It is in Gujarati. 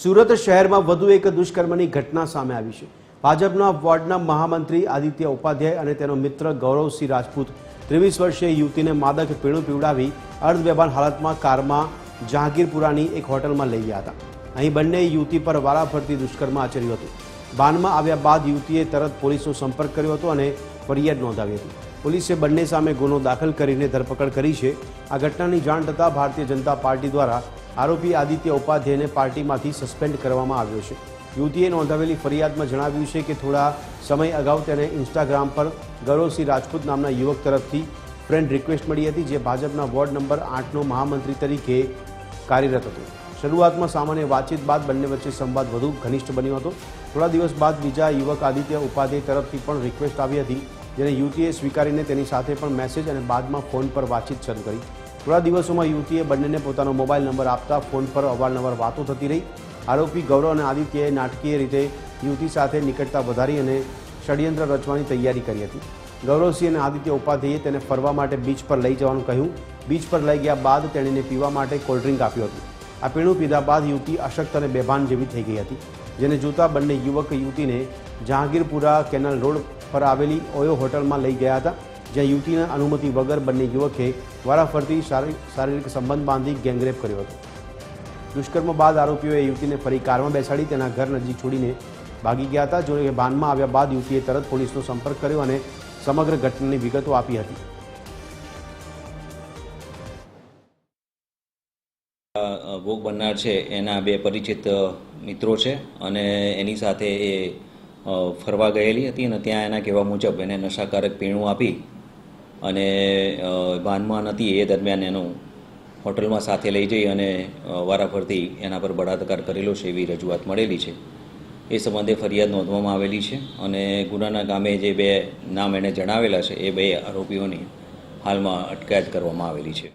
સુરત શહેરમાં વધુ એક દુષ્કર્મની ઘટના સામે આવી છે। ભાજપના વોર્ડના મહામંત્રી આદિત્ય ઉપાધ્યાય અને તેનો મિત્ર ગૌરવસિંહ રાજપૂત 23 વર્ષીય યુવતીને માદક પીણું પીવડાવી અર્ધબેભાન હાલતમાં કારમાં જહાંગીરપુરાની એક હોટલમાં લઈ ગયા હતા। અહીં બંને યુવતી પર વારાફરતી દુષ્કર્મ આચર્યું હતું। બાનમાં આવ્યા બાદ યુવતીએ તરત પોલીસનો સંપર્ક કર્યો હતો અને ફરિયાદ નોંધાવી હતી। પોલીસે બંને સામે ગુનો દાખલ કરીને ધરપકડ કરી છે। આ ઘટનાની જાણ થતાં ભારતીય જનતા પાર્ટી દ્વારા આરોપી આદિત્ય ઉપાધ્યાયને પાર્ટીમાંથી સસ્પેન્ડ કરવામાં આવ્યો છે। યુવતીએ નોંધાવેલી ફરિયાદમાં જણાવ્યું છે કે થોડા સમય અગાઉ તેને ઇન્સ્ટાગ્રામ પર ગૌરવસિંહ રાજપૂત નામના યુવક તરફથી ફ્રેન્ડ રિક્વેસ્ટ મળી હતી, જે ભાજપના વોર્ડ નંબર 8નો મહામંત્રી તરીકે કાર્યરત હતો। શરૂઆતમાં સામાન્ય વાતચીત બાદ બંને વચ્ચે સંવાદ વધુ ઘનિષ્ઠ બન્યો હતો। થોડા દિવસ બાદ બીજા યુવક આદિત્ય ઉપાધ્યાય તરફથી પણ રિક્વેસ્ટ આવી હતી, જેને યુવતીએ સ્વીકારીને તેની સાથે પણ મેસેજ અને બાદમાં ફોન પર વાતચીત શરૂ કરી। થોડા દિવસોમાં યુવતીએ બંનેને પોતાનો મોબાઈલ નંબર આપતા ફોન પર અવારનવાર વાતો થતી રહી। આરોપી ગૌરવ અને આદિત્યએ નાટકીય રીતે યુવતી સાથે નિકટતા વધારી અને ષડયંત્ર રચવાની તૈયારી કરી હતી। ગૌરવસિંહ અને આદિત્ય ઉપાધ્યાયે તેને ફરવા માટે બીચ પર લઈ જવાનું કહ્યું। બીચ પર લઈ ગયા બાદ તેણીને પીવા માટે કોલ્ડ ડ્રિંક આપ્યું હતું। આ પીણું પીધા બાદ યુવતી અશક્ત અને બેભાન જેવી થઈ ગઈ હતી, જેને જોતા બંને યુવક યુવતીને જહાંગીરપુરા કેનાલ રોડ પર આવેલી ઓયો હોટલમાં લઈ ગયા હતા, જ્યાં યુવતીના અનુમતિ વગર બંને યુવકે વારાફરતી શારીરિક સંબંધ બાંધી ગેંગરેપ કર્યો હતો। દુષ્કર્મ બાદ આરોપીઓએ યુવતીને ફરી કારમાં બેસાડી તેના ઘર નજીક છોડીને ભાગી ગયા હતા। જો કે બાનમાં આવ્યા બાદ યુવતીએ તરત પોલીસનો સંપર્ક કર્યો અને સમગ્ર ઘટનાની વિગતો આપી હતી। ભોગ બનનાર છે એના બે પરિચિત મિત્રો છે અને એની સાથે એ ફરવા ગયેલી હતી અને ત્યાં એના કહેવા મુજબ એને નશાકારક પીણું આપી અને ભાનમાં નથી એ દરમિયાન એનું હોટલમાં સાથે લઈ જઈ અને વારાફરતી એના પર બળાત્કાર કરેલો છે એવી રજૂઆત મળેલી છે। એ સંબંધે ફરિયાદ નોંધવામાં આવેલી છે અને ગુનાના કામે જે બે નામ એણે જણાવેલા છે એ બે આરોપીઓની હાલમાં અટકાયત કરવામાં આવેલી છે।